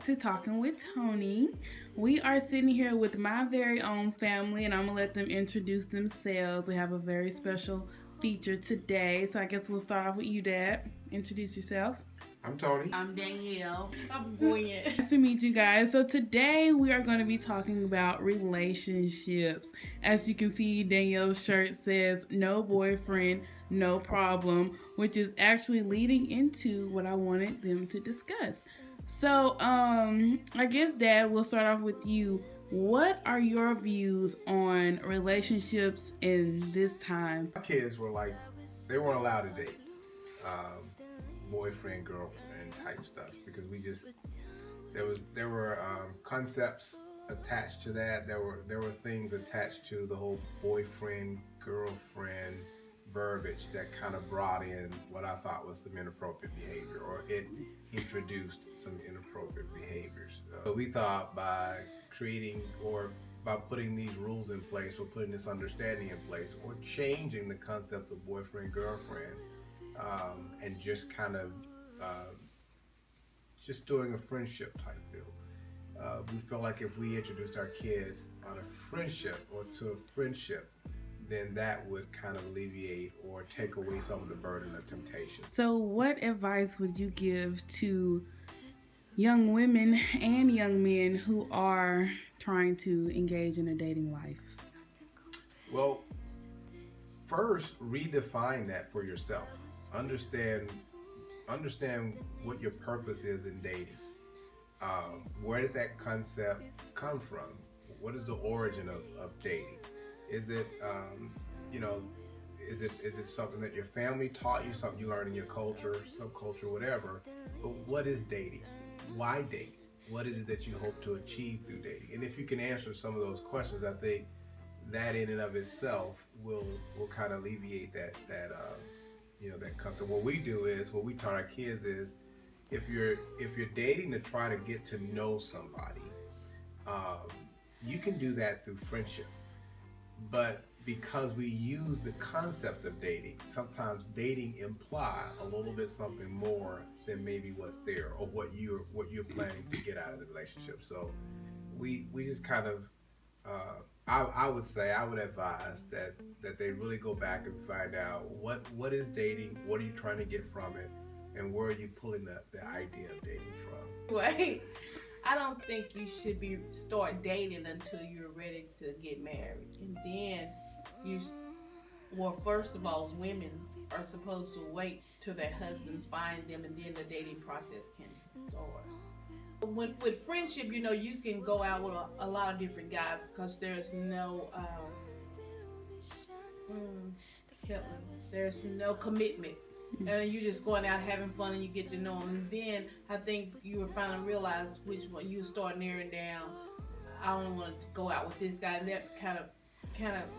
back to Talking with Tony. We are sitting here with my very own family, and I'm gonna let them introduce themselves. We have a very special feature today, so I guess we'll start off with you, Dad. Introduce yourself. I'm Tony. I'm Danielle. I'm Gwen. Nice to meet you guys. So today we are going to be talking about relationships. As you can see, Danielle's shirt says "No boyfriend, no problem," which is actually leading into what I wanted them to discuss. So, I guess Dad, we'll start off with you. What are your views on relationships in this time? My kids were like, they weren't allowed to date. Boyfriend, girlfriend type stuff, because there were concepts attached to that. There were things attached to the whole boyfriend, girlfriend verbiage that kind of brought in what I thought was some inappropriate behavior, or it introduced some inappropriate behaviors. So we thought by creating or by putting these rules in place, or putting this understanding in place, or changing the concept of boyfriend, girlfriend, and just kind of just doing a friendship type deal. We felt like if we introduced our kids on a friendship or to a friendship, then that would kind of alleviate or take away some of the burden of temptation. So what advice would you give to young women and young men who are trying to engage in a dating life? Well, first, redefine that for yourself. Understand what your purpose is in dating. Where did that concept come from? What is the origin of dating? Is it is it something that your family taught you, something you learned in your culture, subculture, whatever? But what is dating? Why date? What is it that you hope to achieve through dating? And if you can answer some of those questions, I think that in and of itself will kind of alleviate that concept. What we taught our kids is, if you're dating to try to get to know somebody, you can do that through friendship. But because we use the concept of dating, sometimes dating imply a little bit something more than maybe what's there, or what you're planning to get out of the relationship. So we just kind of I would advise that they really go back and find out what is dating, what are you trying to get from it, and where are you pulling the idea of dating from. Wait, I don't think you should start dating until you're ready to get married. And then first of all, women are supposed to wait till their husband finds them, and then the dating process can start. With friendship, you can go out with a lot of different guys, because there's no commitment. And you're just going out having fun, and you get to know them. And then I think you will finally realize which one you start narrowing down. I don't want to go out with this guy, and that kind of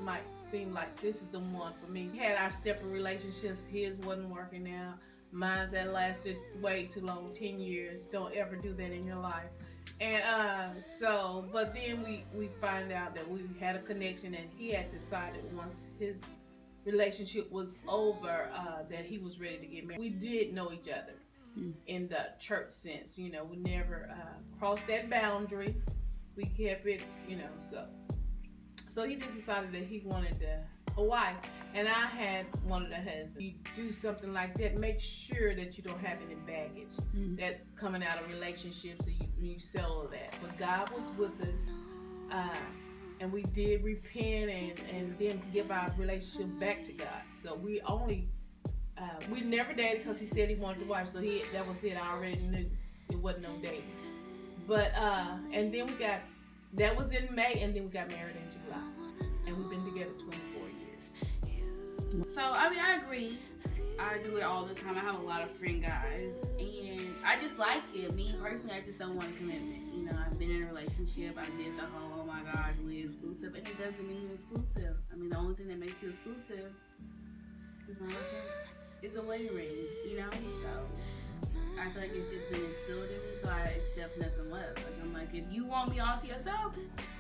might seem like this is the one for me. We had our separate relationships. His wasn't working out. Mine's that lasted way too long, 10 years. Don't ever do that in your life. And but then we find out that we had a connection, and he had decided once his relationship was over that he was ready to get married. We did know each other in the church sense. We never crossed that boundary. We kept it, So he just decided that he wanted a wife, and I had wanted a husband. You do something like that, make sure that you don't have any baggage that's coming out of relationships, so you settle that. But God was with us, and we did repent and then give our relationship back to God. So we never dated, because he said he wanted a wife, so that was it. I already knew it wasn't no dating. But and then that was in May, and then we got married in July, and we've been together 24 years. So, I agree. I do it all the time. I have a lot of friend guys, and I just like it. Me personally, I just don't want a commitment. I've been in a relationship. I did the whole, oh my God, we're exclusive, and it doesn't mean you're exclusive. The only thing that makes you exclusive is it's a wedding ring, So I feel like it's just been instilled in me, so I accept nothing less. I'm like, if you want me all to yourself,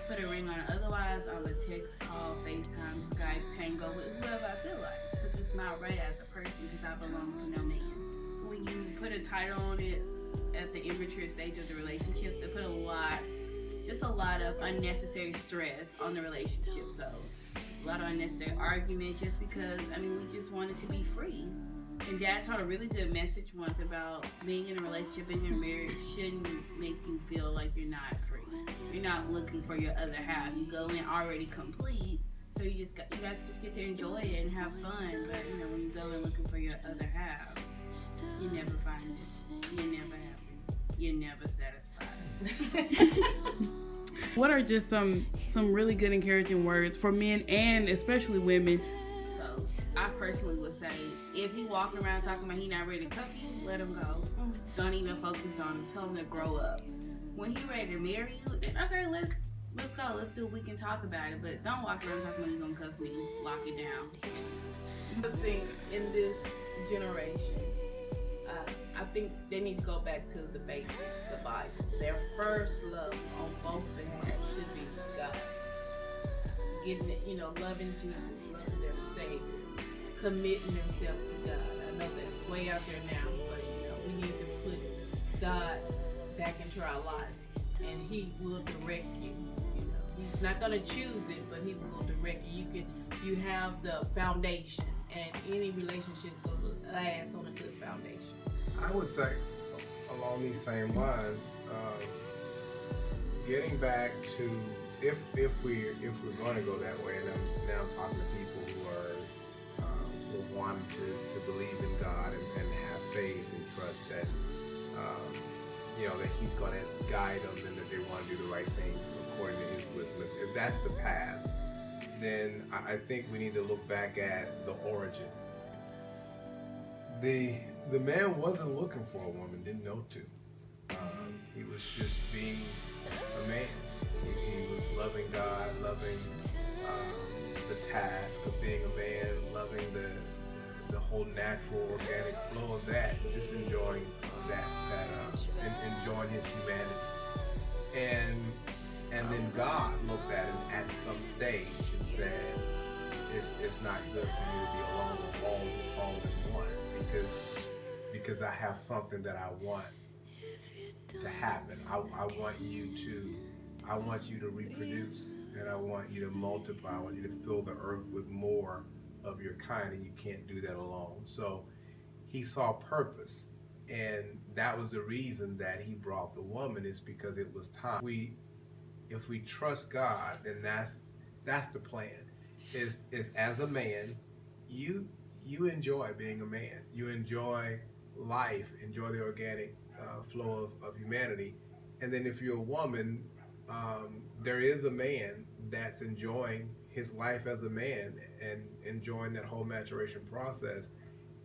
put a ring on it. Otherwise, I would text, call, FaceTime, Skype, Tango, with whoever I feel like. Because it's not right as a person, because I belong to no man. When you put a title on it, at the immature stage of the relationships, it put a lot of unnecessary stress on the relationship. So a lot of unnecessary arguments just because, I mean, we just wanted to be free. And Dad taught a really good message once about being in a relationship and your marriage shouldn't make you feel like you're not free. You're not looking for your other half. You go in already complete, so you guys just get to enjoy it and have fun. But you know, when you go in looking for your other half, you never find it. You're never happy. You're never satisfied. What are just some really good encouraging words for men and especially women? So I personally would say, if he walking around talking about he not ready to cuff you, let him go. Don't even focus on him. Tell him to grow up. When he ready to marry you, then okay, let's go. Let's do. We can talk about it. But don't walk around talking about you gonna cuff me. Lock it down. The thing in this generation, I think they need to go back to the basics, the Bible. Their first love on both behalves should be God. Getting it, loving Jesus, loving their Savior, committing themselves to God. I know that's way out there now, but we need to put God back into our lives, and He will direct you. He's not going to choose it, but He will direct you. You have the foundation, and any relationship will last on a good foundation. I would say, along these same lines, getting back to if we're going to go that way, and I'm now talking to people who want to believe in God and have faith and trust that that He's going to guide them and that they want to do the right thing according to His wisdom. If that's the path, then I think we need to look back at the origin. The man wasn't looking for a woman, didn't know to. He was just being a man. He was loving God, loving the task of being a man, loving the whole natural, organic flow of that, just enjoying that enjoying his humanity. And then God looked at him at some stage and said, it's not good for you to be alone with all this one, because I have something that I want to happen. I want you to reproduce, and I want you to multiply. I want you to fill the earth with more of your kind, and you can't do that alone. So He saw purpose, and that was the reason that He brought the woman, is because it was time. If we trust God, then that's the plan. Is as a man, you enjoy being a man. You enjoy life, enjoy the organic flow of humanity. And then if you're a woman, there is a man that's enjoying his life as a man and enjoying that whole maturation process.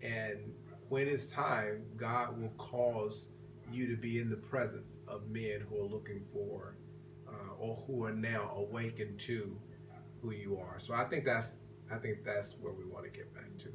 And when it's time, God will cause you to be in the presence of men who are looking for or who are now awakened to who you are. So I think that's where we want to get back to.